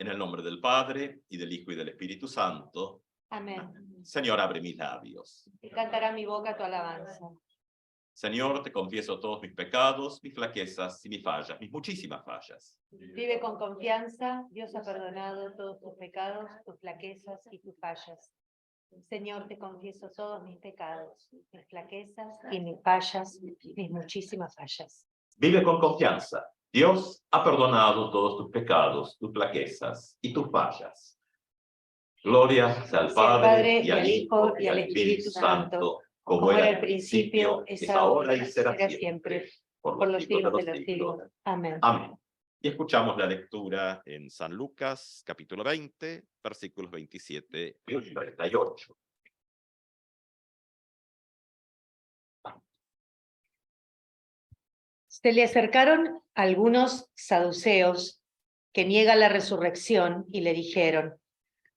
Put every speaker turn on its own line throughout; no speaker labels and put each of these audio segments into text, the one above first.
En el nombre del Padre, y del Hijo, y del Espíritu Santo.
Amén.
Señor, abre mis labios.
Y cantará mi boca tu alabanza.
Señor, te confieso todos mis pecados, mis flaquezas y mis fallas, mis muchísimas fallas.
Vive con confianza, Dios ha perdonado todos tus pecados, tus flaquezas y tus fallas. Señor, te confieso todos mis pecados, mis flaquezas y mis fallas, mis muchísimas fallas.
Vive con confianza. Dios ha perdonado todos tus pecados, tus flaquezas y tus fallas. Gloria sea al Padre, y al Hijo, y al Espíritu Santo, como era al principio, es ahora y será siempre, por los siglos de los siglos.
Amén.
Amén. Y escuchamos la lectura en San Lucas, capítulo 20, versículos 27 y 38.
Se le acercaron algunos saduceos que niegan la resurrección y le dijeron: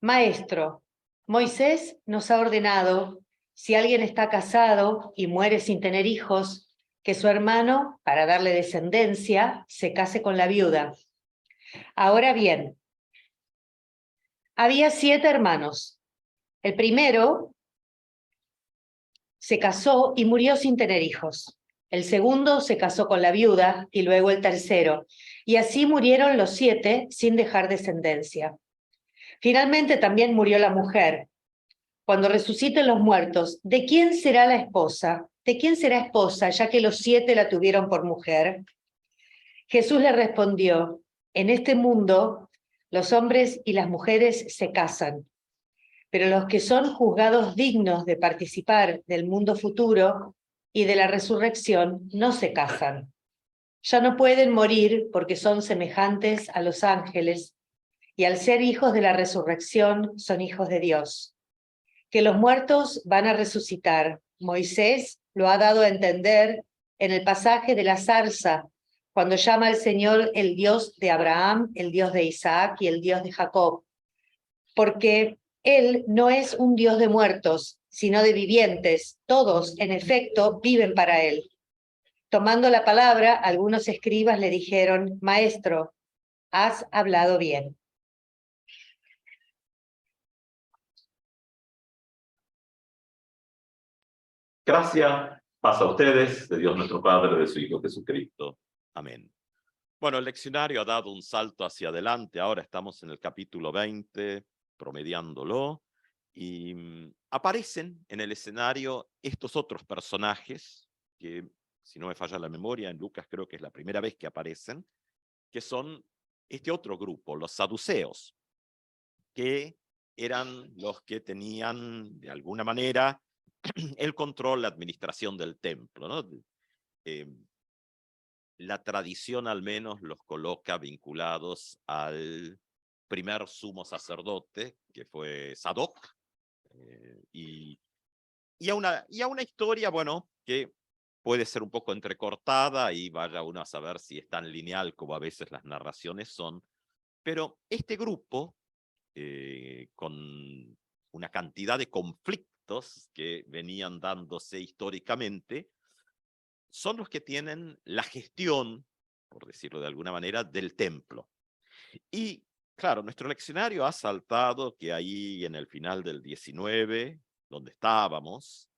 Maestro, Moisés nos ha ordenado, si alguien está casado y muere sin tener hijos, que su hermano, para darle descendencia, se case con la viuda. Ahora bien, había 7 hermanos. El primero se casó y murió sin tener hijos. El segundo se casó con la viuda y luego el tercero. Y así murieron los 7 sin dejar descendencia. Finalmente también murió la mujer. Cuando resuciten los muertos, ¿de quién será la esposa? ¿De quién será esposa, ya que los 7 la tuvieron por mujer? Jesús le respondió: en este mundo, los hombres y las mujeres se casan, pero los que son juzgados dignos de participar del mundo futuro y de la resurrección no se casan. Ya no pueden morir porque son semejantes a los ángeles y al ser hijos de la resurrección son hijos de Dios. Que los muertos van a resucitar. Moisés lo ha dado a entender en el pasaje de la zarza, cuando llama al Señor el Dios de Abraham, el Dios de Isaac y el Dios de Jacob. Porque Él no es un Dios de muertos, sino de vivientes. Todos, en efecto, viven para Él. Tomando la palabra, algunos escribas le dijeron: Maestro, has hablado bien.
Gracias pasa a ustedes, de Dios nuestro Padre, de su Hijo Jesucristo. Amén. Bueno, el leccionario ha dado un salto hacia adelante. Ahora estamos en el capítulo 20, promediándolo, y aparecen en el escenario estos otros personajes que, si no me falla la memoria, en Lucas creo que es la primera vez que aparecen, que son este otro grupo, los saduceos, que eran los que tenían, de alguna manera, el control, la administración del templo, ¿no? La tradición al menos los coloca vinculados al primer sumo sacerdote, que fue Sadoc, y a una historia, bueno, que puede ser un poco entrecortada y vaya uno a saber si es tan lineal como a veces las narraciones son, pero este grupo, con una cantidad de conflictos que venían dándose históricamente, son los que tienen la gestión, por decirlo de alguna manera, del templo. Y claro, nuestro leccionario ha saltado que ahí en el final del 19, donde estábamos,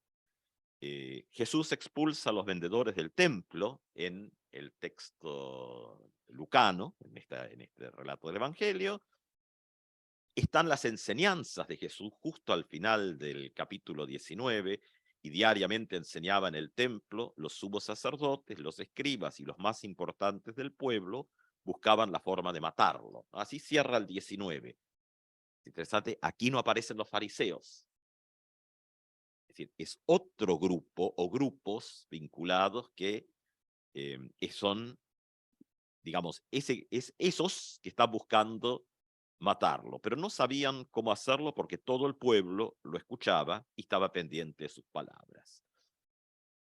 Jesús expulsa a los vendedores del templo en el texto lucano, en este relato del Evangelio. Están las enseñanzas de Jesús justo al final del capítulo 19, y diariamente enseñaba en el templo. Los sumos sacerdotes, los escribas y los más importantes del pueblo buscaban la forma de matarlo. Así cierra el 19. Interesante, aquí no aparecen los fariseos. Es decir, es otro grupo o grupos vinculados que son, digamos, esos que están buscando matarlo, pero no sabían cómo hacerlo porque todo el pueblo lo escuchaba y estaba pendiente de sus palabras.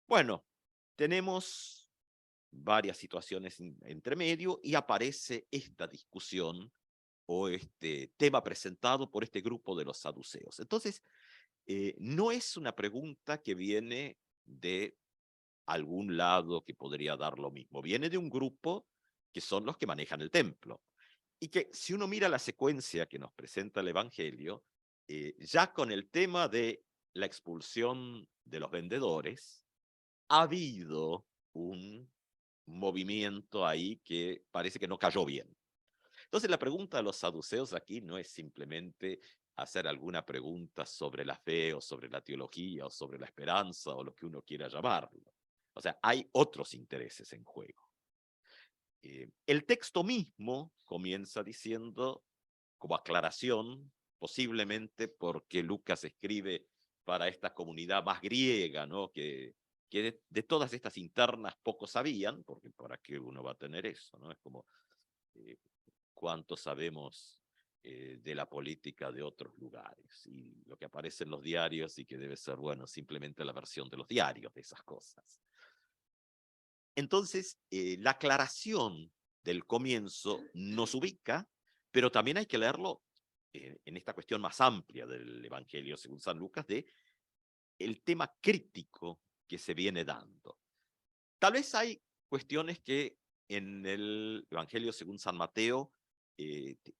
Bueno, tenemos varias situaciones entre medio y aparece esta discusión o este tema presentado por este grupo de los saduceos. Entonces, no es una pregunta que viene de algún lado que podría dar lo mismo. Viene de un grupo que son los que manejan el templo. Y que si uno mira la secuencia que nos presenta el Evangelio, ya con el tema de la expulsión de los vendedores, ha habido un movimiento ahí que parece que no cayó bien. Entonces la pregunta de los saduceos aquí no es simplemente hacer alguna pregunta sobre la fe o sobre la teología o sobre la esperanza o lo que uno quiera llamarlo. O sea, hay otros intereses en juego. El texto mismo comienza diciendo, como aclaración, posiblemente porque Lucas escribe para esta comunidad más griega, ¿no? que de todas estas internas pocos sabían, porque ¿para qué uno va a tener eso? ¿No? Es como eh, cuánto sabemos de la política de otros lugares y lo que aparece en los diarios y que debe ser, bueno, simplemente la versión de los diarios de esas cosas. Entonces, la aclaración del comienzo nos ubica, pero también hay que leerlo en esta cuestión más amplia del Evangelio según San Lucas, de el tema crítico que se viene dando. Tal vez hay cuestiones que en el Evangelio según San Mateo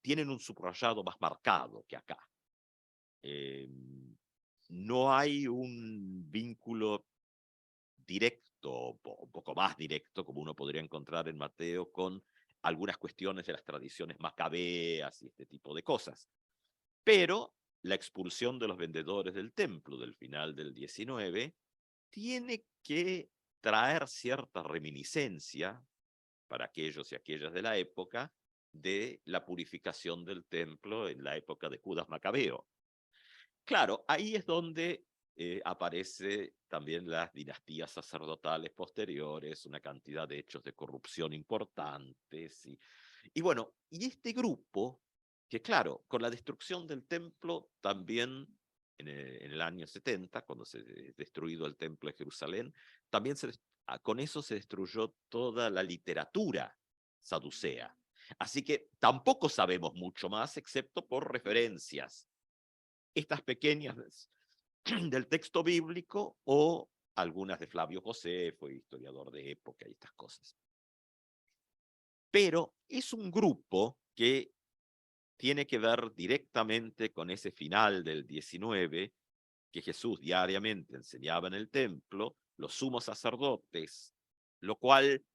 tienen un subrayado más marcado que acá. No hay un vínculo directo, un poco más directo, como uno podría encontrar en Mateo, con algunas cuestiones de las tradiciones macabeas y este tipo de cosas. Pero la expulsión de los vendedores del templo del final del 19 tiene que traer cierta reminiscencia para aquellos y aquellas de la época de la purificación del templo en la época de Judas Macabeo. Claro, ahí es donde aparece también las dinastías sacerdotales posteriores, una cantidad de hechos de corrupción importantes. Y bueno, y este grupo, que claro, con la destrucción del templo también en el año 70, cuando se destruyó el templo de Jerusalén, también con eso se destruyó toda la literatura saducea. Así que tampoco sabemos mucho más, excepto por referencias estas pequeñas del texto bíblico o algunas de Flavio Josefo, historiador de época y estas cosas. Pero es un grupo que tiene que ver directamente con ese final del 19, que Jesús diariamente enseñaba en el templo, los sumos sacerdotes, lo cual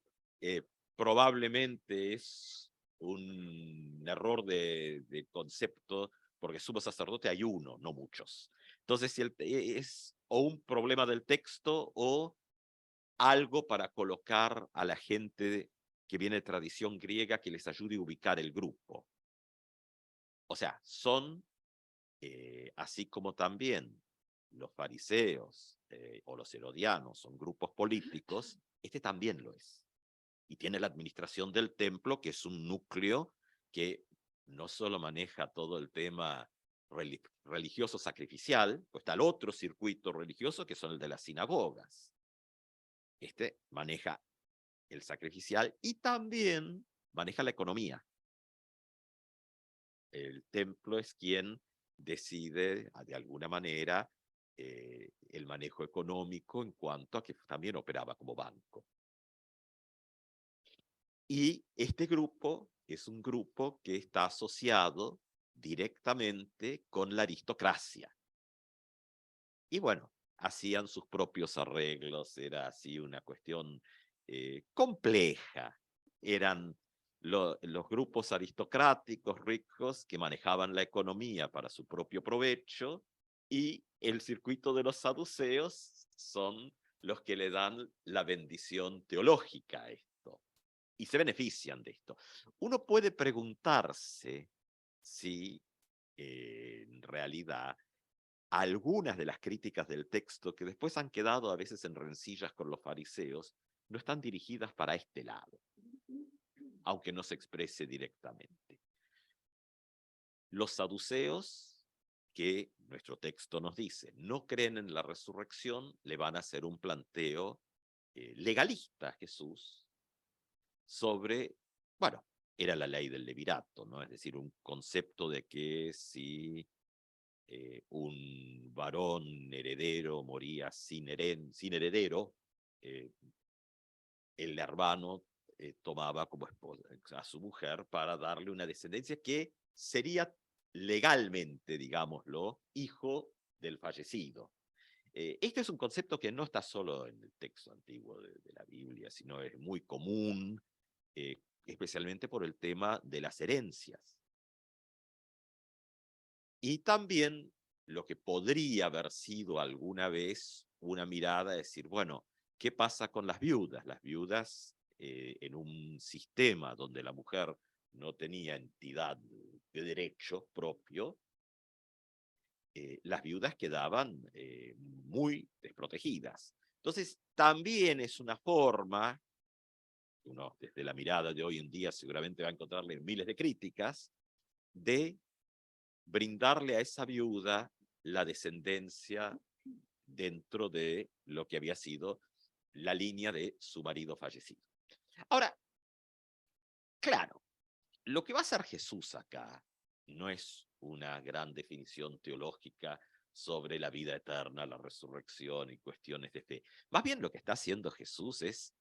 probablemente es un error de concepto, porque sumo sacerdote hay uno, no muchos. Entonces, si es o un problema del texto o algo para colocar a la gente que viene de tradición griega que les ayude a ubicar el grupo. O sea, son, así como también los fariseos o los herodianos son grupos políticos, este también lo es. Y tiene la administración del templo, que es un núcleo que no solo maneja todo el tema religioso sacrificial, pues está el otro circuito religioso que son el de las sinagogas. Este maneja el sacrificial y también maneja la economía. El templo es quien decide, de alguna manera, el manejo económico en cuanto a que también operaba como banco. Y este grupo es un grupo que está asociado directamente con la aristocracia. Y bueno, hacían sus propios arreglos, era así una cuestión compleja. Eran los grupos aristocráticos ricos que manejaban la economía para su propio provecho y el circuito de los saduceos son los que le dan la bendición teológica a esto y se benefician de esto. Uno puede preguntarse si en realidad algunas de las críticas del texto que después han quedado a veces en rencillas con los fariseos no están dirigidas para este lado, aunque no se exprese directamente. Los saduceos, que nuestro texto nos dice, no creen en la resurrección, le van a hacer un planteo legalista a Jesús sobre, bueno, era la ley del levirato, ¿no? Es decir, un concepto de que si un varón heredero moría sin heredero, el hermano tomaba como esposa a su mujer para darle una descendencia que sería legalmente, digámoslo, hijo del fallecido. Este es un concepto que no está solo en el texto antiguo de la Biblia, sino es muy común, especialmente por el tema de las herencias. Y también lo que podría haber sido alguna vez una mirada, es decir, bueno, ¿qué pasa con las viudas? Las viudas en un sistema donde la mujer no tenía entidad de derecho propio, las viudas quedaban muy desprotegidas. Entonces, también es una forma, uno desde la mirada de hoy en día seguramente va a encontrarle miles de críticas, de brindarle a esa viuda la descendencia dentro de lo que había sido la línea de su marido fallecido. Ahora, claro, lo que va a hacer Jesús acá no es una gran definición teológica sobre la vida eterna, la resurrección y cuestiones de fe. Más bien lo que está haciendo Jesús es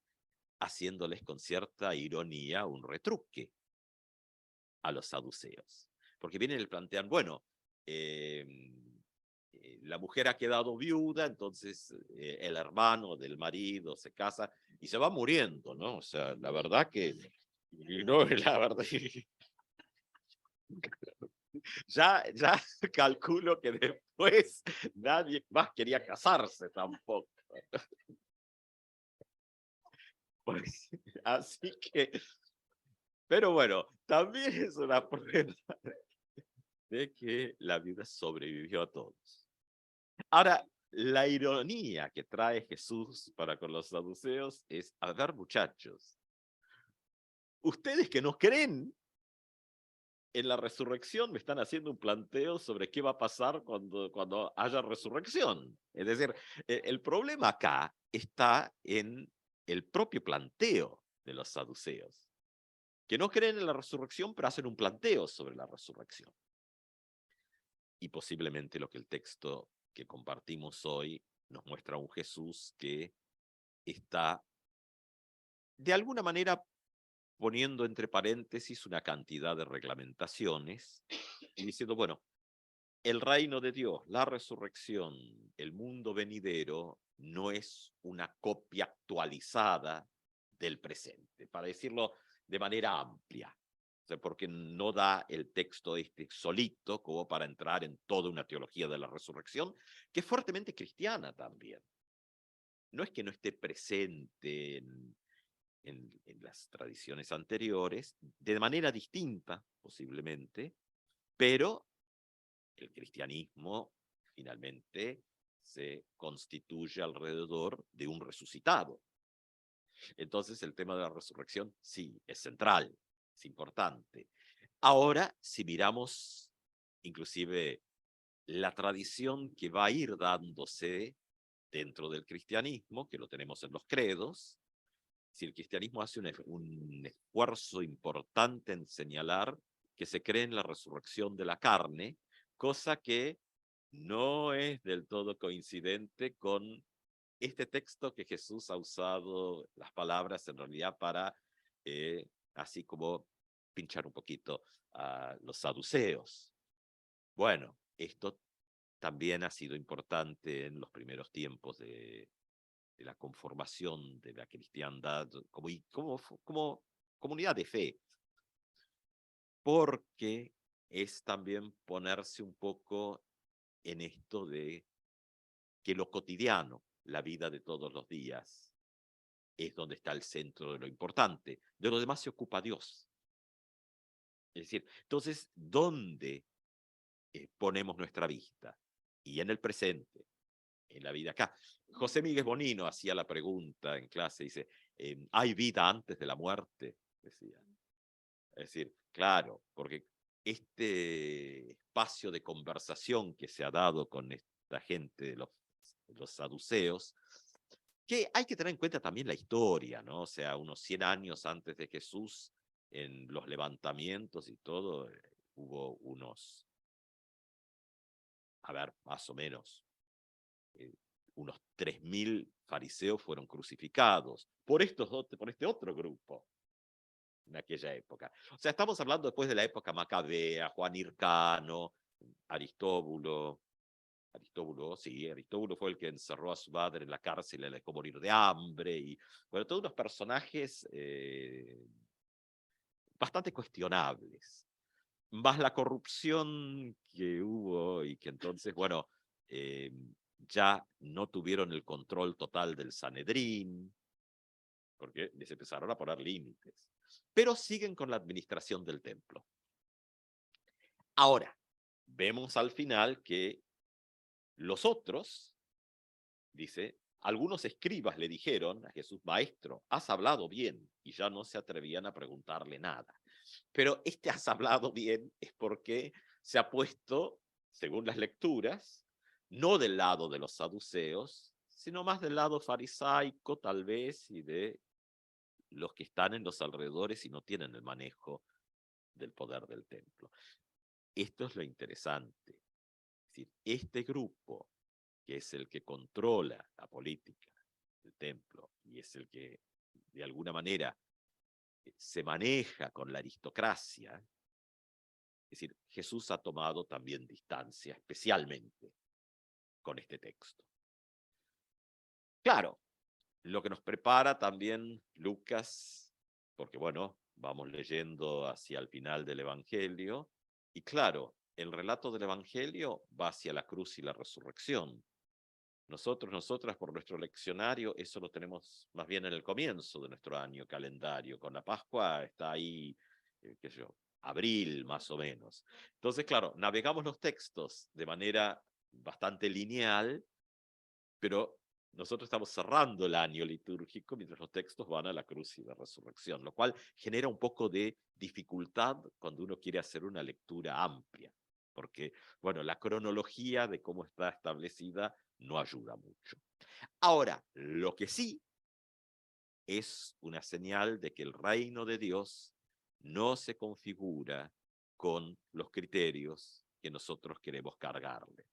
haciéndoles con cierta ironía un retruque a los saduceos. Porque vienen y le plantean, bueno, la mujer ha quedado viuda, entonces el hermano del marido se casa y se va muriendo, ¿no? O sea, la verdad que, no, la verdad, ya calculo que después nadie más quería casarse tampoco. Pues, así que, pero bueno, también es una prueba de que la vida sobrevivió a todos. Ahora, la ironía que trae Jesús para con los saduceos es, a ver, muchachos, ustedes que no creen en la resurrección me están haciendo un planteo sobre qué va a pasar cuando haya resurrección. Es decir, el problema acá está en el propio planteo de los saduceos, que no creen en la resurrección, pero hacen un planteo sobre la resurrección. Y posiblemente lo que el texto que compartimos hoy nos muestra un Jesús que está de alguna manera poniendo entre paréntesis una cantidad de reglamentaciones y diciendo, bueno, el reino de Dios, la resurrección, el mundo venidero, no es una copia actualizada del presente, para decirlo de manera amplia. O sea, porque no da el texto este solito como para entrar en toda una teología de la resurrección, que es fuertemente cristiana también. No es que no esté presente en las tradiciones anteriores, de manera distinta posiblemente, pero el cristianismo finalmente se constituye alrededor de un resucitado. Entonces el tema de la resurrección sí es central, es importante. Ahora, si miramos inclusive la tradición que va a ir dándose dentro del cristianismo, que lo tenemos en los credos, si el cristianismo hace un esfuerzo importante en señalar que se cree en la resurrección de la carne, cosa que no es del todo coincidente con este texto que Jesús ha usado las palabras en realidad para así como pinchar un poquito a los saduceos. Bueno, esto también ha sido importante en los primeros tiempos de la conformación de la cristiandad como comunidad de fe, porque es también ponerse un poco en esto de que lo cotidiano, la vida de todos los días, es donde está el centro de lo importante. De lo demás se ocupa Dios. Es decir, entonces, ¿dónde ponemos nuestra vista? Y en el presente, en la vida acá. José Miguel Bonino hacía la pregunta en clase, dice, ¿hay vida antes de la muerte? Decía. Es decir, claro, porque este espacio de conversación que se ha dado con esta gente de los saduceos, que hay que tener en cuenta también la historia, ¿no? O sea, unos 100 años antes de Jesús, en los levantamientos y todo, hubo unos, a ver, más o menos, unos 3.000 fariseos fueron crucificados por este otro grupo. en aquella época. O sea, estamos hablando después de la época macabea, Juan Hircano, Aristóbulo. Aristóbulo fue el que encerró a su madre en la cárcel y le dejó morir de hambre. Y, bueno, todos unos personajes bastante cuestionables. Más la corrupción que hubo y que entonces, bueno, eh, ya no tuvieron el control total del Sanedrín, porque les empezaron a poner límites. Pero siguen con la administración del templo. Ahora, vemos al final que los otros, dice, algunos escribas le dijeron a Jesús, maestro, has hablado bien, y ya no se atrevían a preguntarle nada. Pero este has hablado bien es porque se ha puesto, según las lecturas, no del lado de los saduceos, sino más del lado farisaico tal vez y de los que están en los alrededores y no tienen el manejo del poder del templo. Esto es lo interesante. Es decir, este grupo, que es el que controla la política del templo y es el que de alguna manera se maneja con la aristocracia, es decir, Jesús ha tomado también distancia, especialmente con este texto. Claro, lo que nos prepara también Lucas, porque bueno, vamos leyendo hacia el final del Evangelio, y claro, el relato del Evangelio va hacia la cruz y la resurrección. Nosotras, por nuestro leccionario, eso lo tenemos más bien en el comienzo de nuestro año calendario. Con la Pascua está ahí, qué sé yo, abril más o menos. Entonces, claro, navegamos los textos de manera bastante lineal, pero nosotros estamos cerrando el año litúrgico mientras los textos van a la cruz y la resurrección, lo cual genera un poco de dificultad cuando uno quiere hacer una lectura amplia, porque, bueno, la cronología de cómo está establecida no ayuda mucho. Ahora, lo que sí es una señal de que el reino de Dios no se configura con los criterios que nosotros queremos cargarle.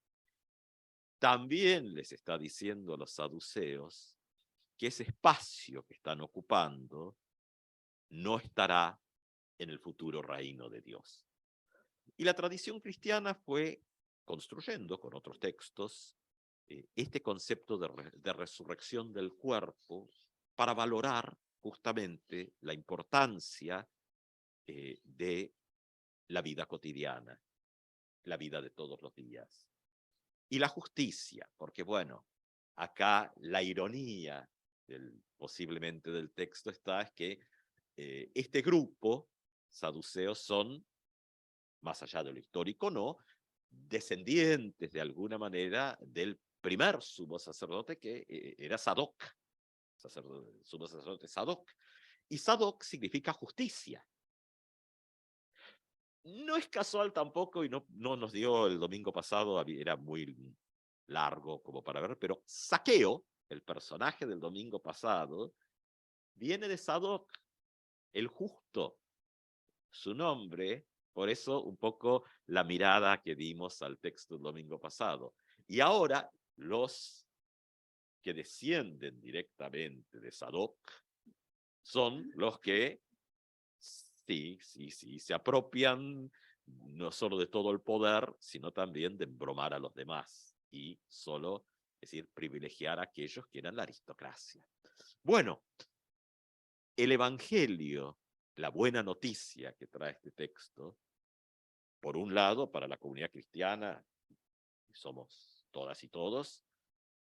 También les está diciendo a los saduceos que ese espacio que están ocupando no estará en el futuro reino de Dios. Y la tradición cristiana fue construyendo con otros textos este concepto de resurrección del cuerpo para valorar justamente la importancia de la vida cotidiana, la vida de todos los días. Y la justicia, porque bueno, acá la ironía posiblemente del texto está es que este grupo, saduceos, son, más allá de lo histórico, no, descendientes de alguna manera del primer sumo sacerdote que era Sadoc, sumo sacerdote Sadoc. Y Sadoc significa justicia. No es casual tampoco, y no nos dio el domingo pasado, era muy largo como para ver, pero Zaqueo, el personaje del domingo pasado, viene de Sadoc, el justo, su nombre, por eso un poco la mirada que dimos al texto del domingo pasado. Y ahora los que descienden directamente de Sadoc son los que sí, se apropian no solo de todo el poder, sino también de embromar a los demás y solo, es decir, privilegiar a aquellos que eran la aristocracia. Bueno, el Evangelio, la buena noticia que trae este texto, por un lado, para la comunidad cristiana, somos todas y todos,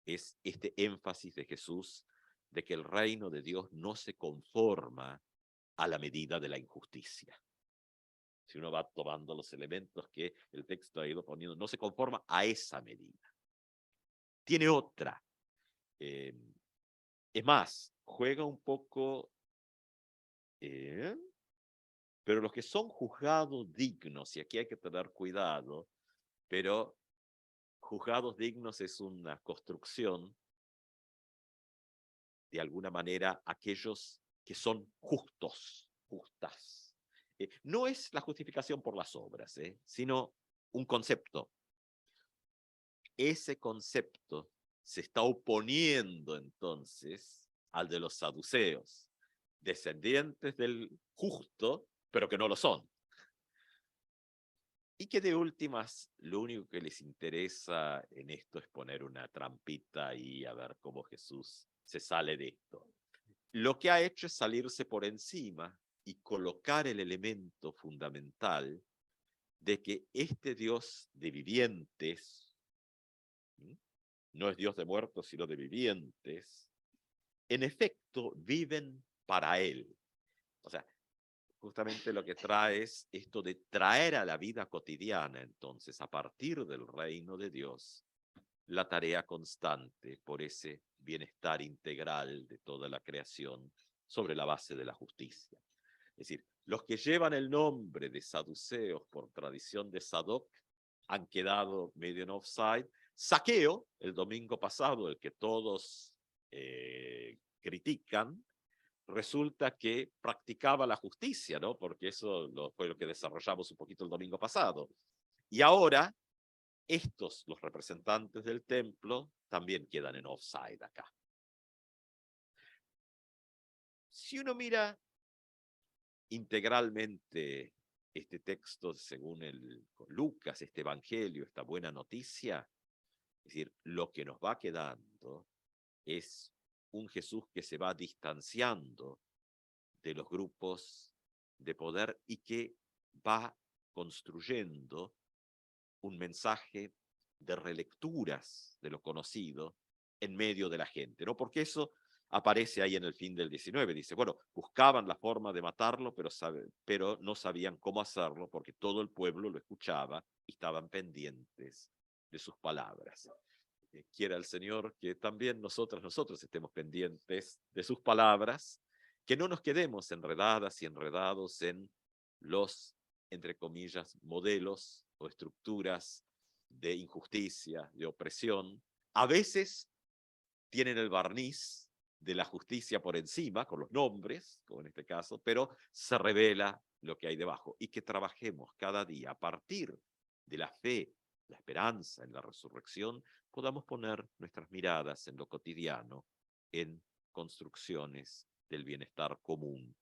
es este énfasis de Jesús de que el reino de Dios no se conforma a la medida de la injusticia. Si uno va tomando los elementos que el texto ha ido poniendo, no se conforma a esa medida. Tiene otra. Es más, juega un poco, pero los que son juzgados dignos, y aquí hay que tener cuidado, pero juzgados dignos es una construcción, de alguna manera, aquellos que son justos, justas. No es la justificación por las obras, sino un concepto. Ese concepto se está oponiendo entonces al de los saduceos, descendientes del justo, pero que no lo son. Y que de últimas, lo único que les interesa en esto es poner una trampita y a ver cómo Jesús se sale de esto. Lo que ha hecho es salirse por encima y colocar el elemento fundamental de que este Dios de vivientes, no es Dios de muertos, sino de vivientes, en efecto viven para Él. O sea, justamente lo que trae es esto de traer a la vida cotidiana, entonces, a partir del reino de Dios, la tarea constante por ese bienestar integral de toda la creación sobre la base de la justicia. Es decir, los que llevan el nombre de saduceos por tradición de Sadoc han quedado medio en offside. Zaqueo, el domingo pasado, el que todos critican, resulta que practicaba la justicia, ¿no? Porque eso fue lo que desarrollamos un poquito el domingo pasado. Y ahora, estos, los representantes del templo, también quedan en offside acá. Si uno mira integralmente este texto según Lucas, este evangelio, esta buena noticia, es decir, lo que nos va quedando es un Jesús que se va distanciando de los grupos de poder y que va construyendo un mensaje de relecturas de lo conocido en medio de la gente, ¿no? Porque eso aparece ahí en el fin del 19, dice, bueno, buscaban la forma de matarlo, pero no sabían cómo hacerlo porque todo el pueblo lo escuchaba y estaban pendientes de sus palabras. Quiera el Señor que también nosotros estemos pendientes de sus palabras, que no nos quedemos enredadas y enredados en los, entre comillas, modelos o estructuras de injusticia, de opresión. A veces tienen el barniz de la justicia por encima, con los nombres, como en este caso, pero se revela lo que hay debajo. Y que trabajemos cada día a partir de la fe, la esperanza en la resurrección, podamos poner nuestras miradas en lo cotidiano, en construcciones del bienestar común,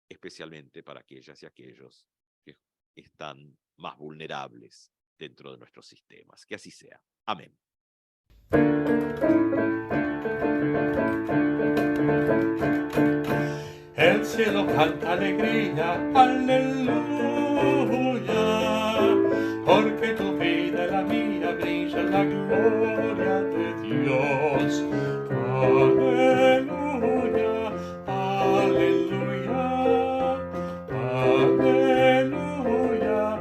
especialmente para aquellas y aquellos que están más vulnerables dentro de nuestros sistemas. Que así sea. Amén.
El cielo canta alegría, aleluya, porque tu vida y la mía brilla en la gloria de Dios. Aleluya, aleluya, aleluya,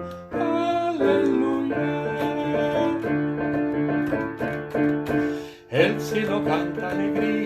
aleluya. El cielo canta alegría.